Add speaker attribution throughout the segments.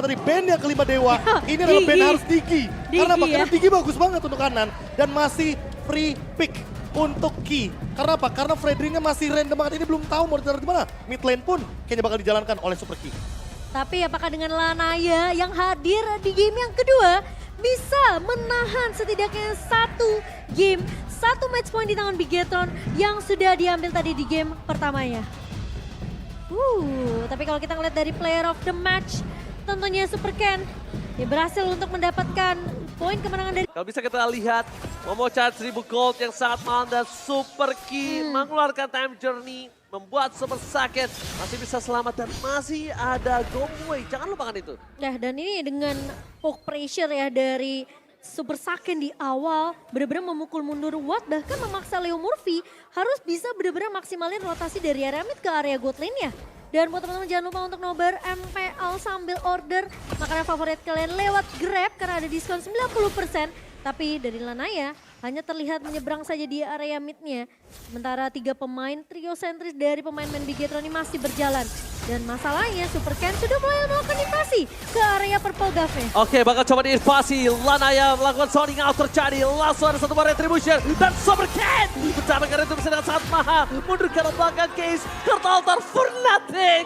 Speaker 1: apa tadi, band yang kelima Dewa, ini adalah band harus Digi. Karena apa? Karena Digi bagus banget untuk kanan dan masih free pick untuk Ki. Karena apa? Karena Fredrinnya masih random banget, ini belum tahu mau ditaruh di mana. Mid lane pun kayaknya bakal dijalankan oleh Super Ki.
Speaker 2: Tapi apakah dengan Lanaya yang hadir di game yang kedua bisa menahan setidaknya satu game, satu match point di tangan Bigetron yang sudah diambil tadi di game pertamanya. Tapi kalau kita ngeliat dari player of the match, tentunya Super Ken dia berhasil untuk mendapatkan poin kemenangan dari...
Speaker 3: Kalau bisa kita lihat, Momo charge 1000 gold yang sangat mahal dan Super Ki mengeluarkan time journey, membuat Super sakit, masih bisa selamat dan masih ada Gomway. Jangan lupakan itu.
Speaker 2: Nah, dan ini dengan poke pressure ya dari Super Saken di awal benar-benar memukul mundur Watt, bahkan memaksa Leo Murphy harus bisa benar-benar maksimalin rotasi dari area mid ke area gold lane-nya. Dan buat teman-teman jangan lupa untuk nobar MPL sambil order makanan favorit kalian lewat Grab karena ada diskon 90%. Tapi dari Lanaya hanya terlihat menyeberang saja di area mid-nya. Sementara 3 pemain trio sentris dari pemain-pemain Bigetron ini masih berjalan. Dan masalahnya Super Ken sudah mulai melakukan invasi ke area purple buff-nya.
Speaker 3: Oke, bakal coba diinvasi. Lanaya melakukan sounding out terjadi. Langsung ada satu bar retribution. Dan Super Ken mendapatkan retribution dengan sangat mahal. Mundur ke belakang case. Kartu altar for nothing.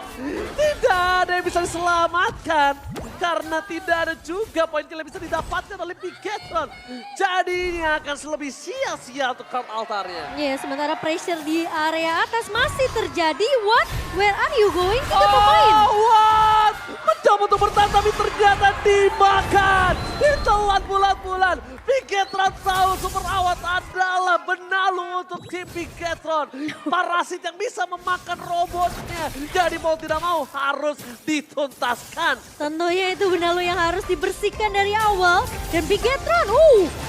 Speaker 3: Tidak ada yang bisa diselamatkan. Karena tidak ada juga poin kill yang bisa didapatkan oleh Bigetron. Jadi ini akan lebih sia-sia untuk kartu altarnya.
Speaker 2: Ya, sementara pressure di area atas masih terjadi. What? Where are you going? Tiga pemain.
Speaker 3: What? Mencoba untuk bertahan tapi ternyata dimakan. Ditelan bulan-bulan. Bigetron tahu Super Awat adalah benalu untuk tim Bigetron. Parasit yang bisa memakan robotnya. Jadi mau tidak mau harus dituntaskan.
Speaker 2: Tentunya itu benalu yang harus dibersihkan dari awal. Dan Bigetron,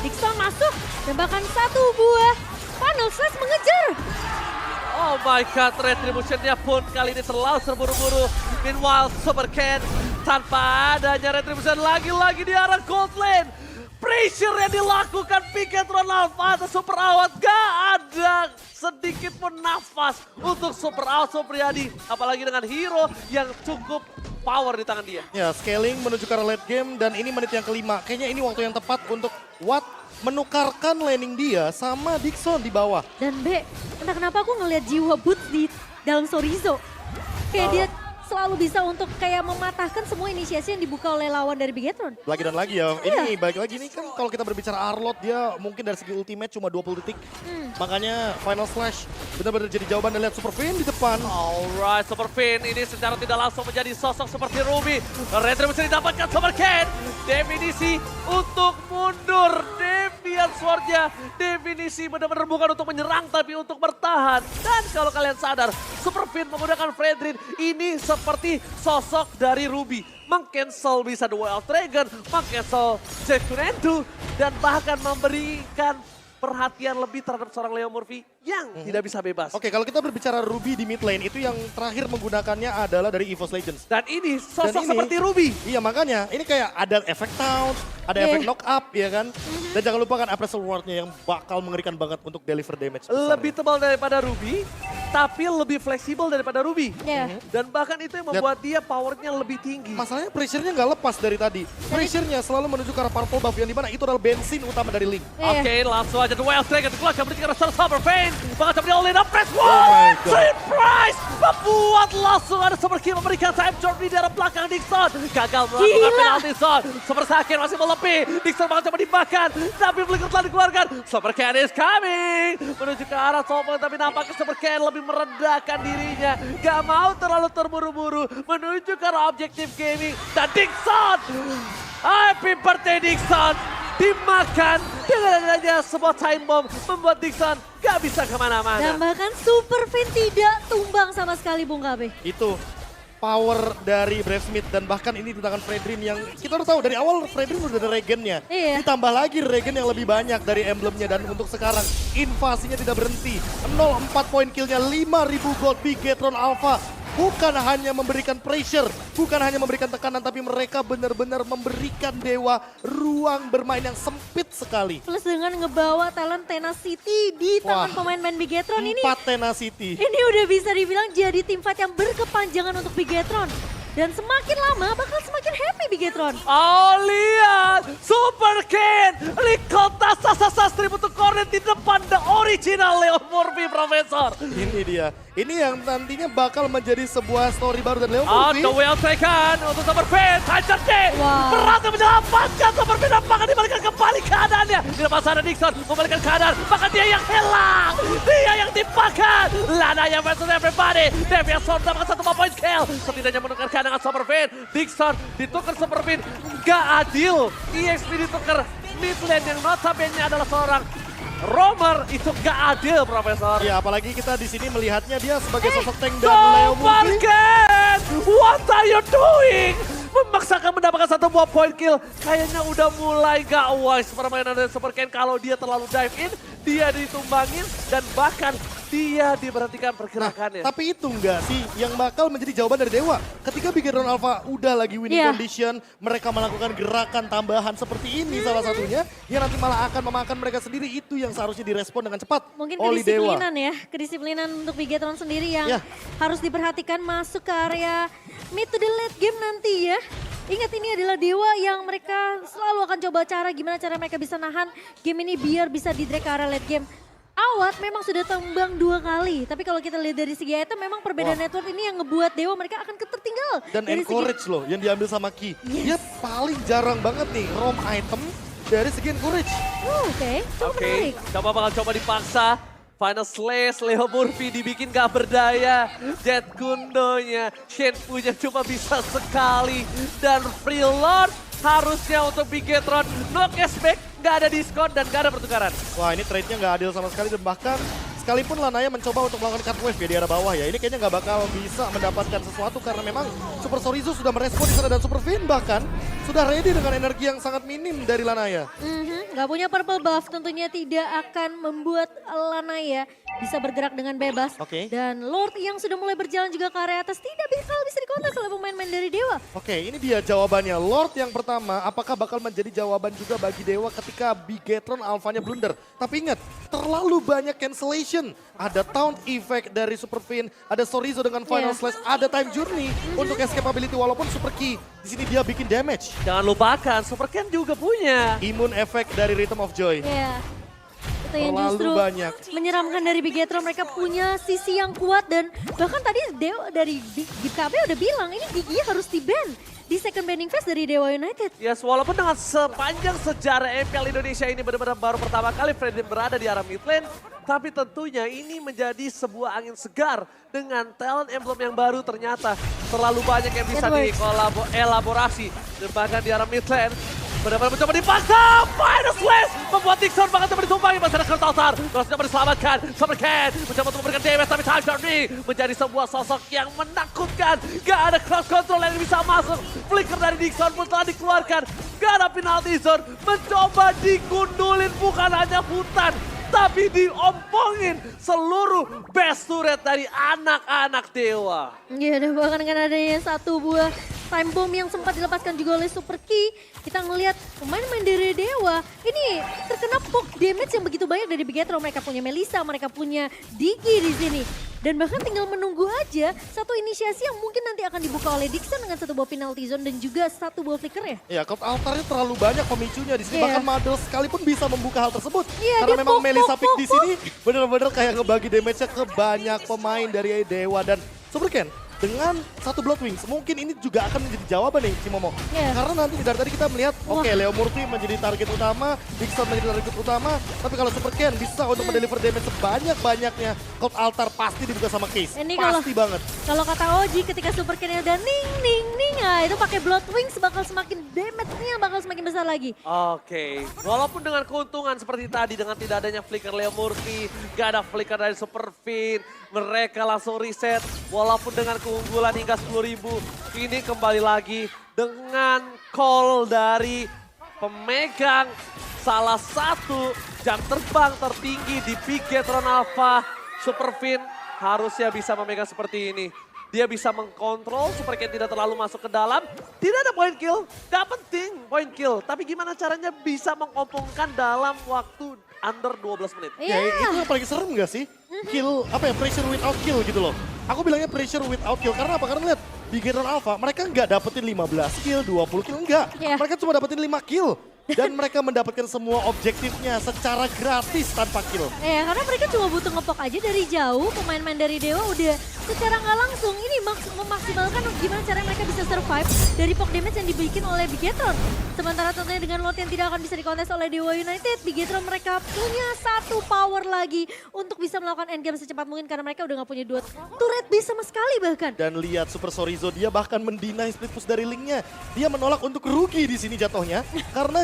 Speaker 2: Dixon masuk. Dan bahkan satu buah funnel slash mengejar.
Speaker 3: Oh my god, retributionnya pun kali ini terlalu terburu-buru. Meanwhile, Super Ken tanpa adanya retribution lagi-lagi di arah gold lane. Pressure yang dilakukan Bigetron Alpha atau Super Awat gak ada sedikit pun nafas untuk Super Awat Supriyadi. Apalagi dengan hero yang cukup power di tangan dia.
Speaker 1: Ya, scaling menuju ke arah late game dan ini menit yang kelima. Kayaknya ini waktu yang tepat untuk Watt menukarkan laning dia sama Dixon di bawah.
Speaker 2: Dan entah kenapa aku ngelihat jiwa Boots di dalam Sorizo. Kayak dia selalu bisa untuk kayak mematahkan semua inisiasi yang dibuka oleh lawan dari Bigetron.
Speaker 1: Lagi dan lagi ya, ini balik lagi nih kan kalau kita berbicara Arlott dia mungkin dari segi ultimate cuma 20 detik. Makanya final slash benar-benar jadi jawaban dan lihat Super Finn di depan.
Speaker 3: Alright, Super Finn ini secara tidak langsung menjadi sosok seperti Ruby. Retribution didapatkan Super Ken. Definisi untuk mundur. Deviant Sword-nya definisi benar-benar bukan untuk menyerang tapi untuk bertahan. Dan kalau kalian sadar, Super Finn menggunakan Fredrin ini seperti sosok dari Ruby. Meng-cancel bisa The Wild Dragon, meng-cancel Jack Kunendu, dan bahkan memberikan perhatian lebih terhadap seorang Leo Murphy yang tidak bisa bebas.
Speaker 1: Oke, kalau kita berbicara Ruby di mid lane itu yang terakhir menggunakannya adalah dari EVOS Legends.
Speaker 3: Dan ini sosok
Speaker 1: Dan ini,
Speaker 3: seperti Ruby.
Speaker 1: Iya makanya, ini kayak ada efek taunt, ada efek knock up ya kan. Dan jangan lupa kan Appraisal Ward-nya yang bakal mengerikan banget untuk deliver damage besar.
Speaker 3: Lebih tebal daripada Ruby, tapi lebih fleksibel daripada Ruby. Dan bahkan itu yang membuat dia powernya lebih tinggi.
Speaker 1: Masalahnya pressure-nya nggak lepas dari tadi. Pressure-nya selalu menuju ke arah purple buff yang dimana itu adalah bensin utama dari Link.
Speaker 3: Oke, langsung aja The Wild Dragon keluar berikan rasa Summer Pain. Bahkan coba di-all-in up press one. Surprise! Membuat langsung ada Super King memberikan time journey di arah belakang Dixon. Gagal melakukan penalti zone. Super Saken masih melebih. Dixon bakal coba dimakan. Tapi Flicker telah dikeluarkan. Super Ken is coming. Menuju ke arah Topon tapi nampaknya Super Ken lebih meredakan dirinya. Gak mau terlalu terburu-buru. Menuju ke arah objektif gaming. Dan Dixon! Happy birthday Dixon! Dimakan dengan adanya sebuah time bomb membuat Dixon gak bisa kemana-mana.
Speaker 2: Dan bahkan Super Finn tidak tumbang sama sekali Bung KB.
Speaker 1: Itu power dari Brave Smith dan bahkan ini di tangan Fredrin yang kita udah tahu dari awal Fredrin udah ada regennya. Ditambah lagi regen yang lebih banyak dari emblemnya dan untuk sekarang invasinya tidak berhenti. 0-4 poin killnya 5.000 gold Bigetron Alpha. Bukan hanya memberikan pressure, bukan hanya memberikan tekanan, tapi mereka benar-benar memberikan Dewa ruang bermain yang sempit sekali.
Speaker 2: Plus dengan ngebawa talent Tenacity di tangan pemain-pemain Bigetron ini.
Speaker 1: 4 Tenacity.
Speaker 2: Ini udah bisa dibilang jadi tim fight yang berkepanjangan untuk Bigetron. Dan semakin lama bakal semakin happy Bigetron.
Speaker 3: Oh lihat, Super Ken, Likota Sasa Sastri untuk Kornet di depan the original Leo Murphy, Profesor.
Speaker 1: Ini dia. Ini yang nantinya bakal menjadi sebuah story baru dan Leo
Speaker 3: On
Speaker 1: Murphy.
Speaker 3: the well taken untuk Super Ken, Titan D.
Speaker 2: Wow.
Speaker 3: Berhasil menyelamatkan Super Ken, apakah dibalikan kembali keadaannya. Di depan sana Dixon membalikan keadaan, bahkan dia yang hilang. Dia yang dipakan. Lanaya versus everybody. Devian Storm dapatkan 1 point kill. Setidaknya menukar keadaan Super Ken. Dixon ditukar Super Ken. Gak adil. EXP ditukar mid lane yang notabene adalah seorang roamer, itu gak adil, Profesor.
Speaker 1: Ya, apalagi kita di sini melihatnya dia sebagai sosok tank dan Leo
Speaker 3: Super
Speaker 1: Murphy.
Speaker 3: Ken, what are you doing? Memaksakan mendapatkan 1 buah point kill. Kayaknya udah mulai gak wise permainan dari Super Ken. Kalau dia terlalu dive in, dia ditumbangin dan bahkan dia diberhentikan pergerakannya.
Speaker 1: Tapi itu enggak sih yang bakal menjadi jawaban dari Dewa. Ketika Bigetron Alpha udah lagi winning condition, mereka melakukan gerakan tambahan seperti ini salah satunya, yang nanti malah akan memakan mereka sendiri. Itu yang seharusnya direspon dengan cepat
Speaker 2: Mungkin
Speaker 1: oleh Dewa.
Speaker 2: kedisiplinan ya, kedisiplinan untuk Bigetron sendiri yang harus diperhatikan masuk ke area mid to the late game nanti ya. Ingat ini adalah Dewa yang mereka selalu akan coba cara gimana cara mereka bisa nahan game ini biar bisa di-drag ke area late game. Awat memang sudah tumbang 2 kali, tapi kalau kita lihat dari segi item memang perbedaan network ini yang ngebuat Dewa mereka akan tertinggal.
Speaker 1: Dan
Speaker 2: dari
Speaker 1: encourage loh yang diambil sama Ki. Dia paling jarang banget nih roam item dari segi encourage.
Speaker 2: Oke, cukup menarik.
Speaker 3: Coba bakal coba dipaksa. Final slash, Leo Murphy dibikin gak berdaya. Jet Gundonya, Shenfu-nya cuma bisa sekali. Dan Free Lord harusnya untuk Bigetron. No cashback, gak ada diskon dan gak ada pertukaran.
Speaker 1: Wah, ini trade-nya nggak adil sama sekali dan bahkan sekalipun Lanaya mencoba untuk melakukan cut wave ya di arah bawah ya. Ini kayaknya nggak bakal bisa mendapatkan sesuatu karena memang Super Sorizo sudah merespon di sana dan Super Vin bahkan sudah ready dengan energi yang sangat minim dari Lanaya.
Speaker 2: Nggak punya purple buff tentunya tidak akan membuat Lanaya bisa bergerak dengan bebas.
Speaker 1: Oke.
Speaker 2: Dan Lord yang sudah mulai berjalan juga ke area atas tidak bisa dikontak oleh pemain-pemain dari Dewa.
Speaker 1: Oke, ini dia jawabannya. Lord yang pertama, apakah bakal menjadi jawaban juga bagi Dewa ketika Bigetron Alpha-nya blunder? Tapi ingat, terlalu banyak cancellation. Ada Taunt Effect dari Super Vin, ada Sorizo dengan Final Slash, ada Time Journey untuk escapability walaupun Super Key. Di sini dia bikin damage.
Speaker 3: Jangan lupakan, Super Ken juga punya.
Speaker 1: Immune Effect dari Rhythm of Joy.
Speaker 2: Iya. Itu yang
Speaker 1: Terlalu
Speaker 2: justru
Speaker 1: banyak.
Speaker 2: menyeramkan dari Bigetron. Mereka punya sisi yang kuat dan bahkan tadi Dewa dari GKB udah bilang ini Gigi harus di-ban di second banning phase dari Dewa United.
Speaker 3: Yes, walaupun dengan sepanjang sejarah MPL Indonesia ini benar-benar baru pertama kali Fredin berada di arah mid lane, tapi tentunya ini menjadi sebuah angin segar dengan talent emblem yang baru. Ternyata terlalu banyak yang bisa dielaborasi dan bahkan di arah mid lane benar-benar mencoba dipaksa. Final Slash membuat Dixon bahkan coba ditumpangi masyarakat altar. Terus coba diselamatkan. Super Ken mencoba untuk memberikan damage tapi Time Journey menjadi sebuah sosok yang menakutkan. Gak ada cross control yang bisa masuk. Flicker dari Dixon pun telah dikeluarkan. Gak ada penalty zone. Mencoba digundulin bukan hanya hutan, tapi diompongin seluruh best turret dari anak-anak Dewa.
Speaker 2: Iya, dan bahkan dengan adanya 1 buah time bomb yang sempat dilepaskan juga oleh Super Key, kita ngelihat pemain-pemain dari Dewa ini terkena poke damage yang begitu banyak dari Bigetron. Mereka punya Melissa, mereka punya Digi di sini. Dan bahkan tinggal menunggu aja satu inisiasi yang mungkin nanti akan dibuka oleh Dixon dengan 1 buah penalty zone dan juga 1 buah flicker ya.
Speaker 1: Ya, Cloud Altarnya terlalu banyak pemicunya di sini. Bahkan Madel sekalipun bisa membuka hal tersebut.
Speaker 2: Iya,
Speaker 1: Karena
Speaker 2: dia
Speaker 1: memang
Speaker 2: poke,
Speaker 1: Melissa
Speaker 2: poke,
Speaker 1: Pick di
Speaker 2: poke.
Speaker 1: sini benar-benar kayak ngebagi damage-nya ke banyak pemain dari Dewa dan Super Ken. Dengan 1 Blood Wings, mungkin ini juga akan menjadi jawaban nih Cimomo.
Speaker 2: Iya.
Speaker 1: Karena nanti dari tadi kita melihat, oke Leo Murphy menjadi target utama, Dixon menjadi target utama, tapi kalau Super Ken bisa untuk mendeliver damage sebanyak-banyaknya, Cloud Altar pasti dibuka sama Case.
Speaker 2: Ini
Speaker 1: Pasti banget.
Speaker 2: Kalau kata Oji ketika Super Ken udah ning ning ning, itu pakai Blood Wings bakal semakin damage-nya bakal semakin besar lagi.
Speaker 3: Oke, walaupun dengan keuntungan seperti tadi dengan tidak adanya flicker Leo Murphy, gak ada flicker dari Super Vin, mereka langsung reset. Walaupun dengan keunggulan hingga 10.000, ini kembali lagi dengan call dari pemegang salah satu jam terbang tertinggi di Bigetron Alpha. Super Vin harusnya bisa memegang seperti ini. dia bisa mengkontrol supaya Ken tidak terlalu masuk ke dalam. Tidak ada point kill, gak penting point kill. Tapi gimana caranya bisa mengompongkan dalam waktu under 12 menit.
Speaker 1: Ya itu yang paling serem gak sih? Kill, apa ya, pressure without kill gitu loh. Aku bilangnya pressure without kill, karena apa? Karena lihat, di Gator Alpha mereka nggak dapetin 15 kill, 20 kill, enggak. Mereka cuma dapetin 5 kill. Dan mereka mendapatkan semua objektifnya secara gratis tanpa kill.
Speaker 2: Karena mereka cuma butuh ngepok aja dari jauh, pemain-pemain dari Dewa udah secara nggak langsung ini memaksimalkan gimana cara mereka bisa survive dari poke damage yang dibikin oleh Bigetron. Sementara tentunya dengan lot yang tidak akan bisa dikontes oleh Dewa United, Bigetron mereka punya satu power lagi untuk bisa melakukan endgame secepat mungkin karena mereka udah nggak punya 2 turret base sama sekali bahkan.
Speaker 1: Dan lihat Super Sorizo, dia bahkan mendinai split push dari Link-nya. Dia menolak untuk rugi di sini jatuhnya karena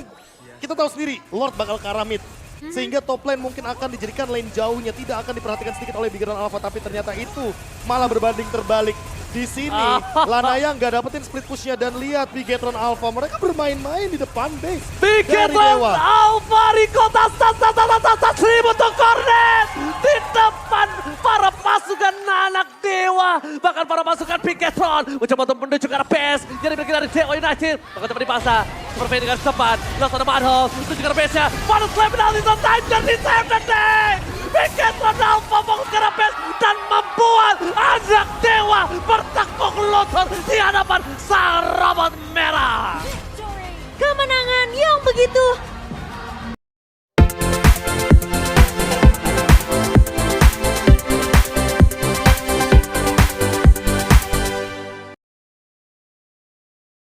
Speaker 1: kita tahu sendiri, Lord bakal ke arah mid. Sehingga top lane mungkin akan dijadikan lane jauhnya, tidak akan diperhatikan sedikit oleh Bigetron Alpha. Tapi ternyata itu malah berbanding terbalik. Di sini, Lanaya nggak dapetin split pushnya dan lihat Bigetron Alpha. Mereka bermain-main di depan base.
Speaker 3: Bigetron Alpha Rikota seribu untuk Cornet di depan para pasukan anak Dewa. Bahkan para pasukan Bigetron mencoba untuk menuju ke arah base. Jadi berkira dari Dewa United. Bahkan coba dipaksa. Superfait dengan cepat. Langsung ada Madhouse. Menuju ke arah base-nya. Madhouse slam penalty on time dan di save the day. Bigetron Alpha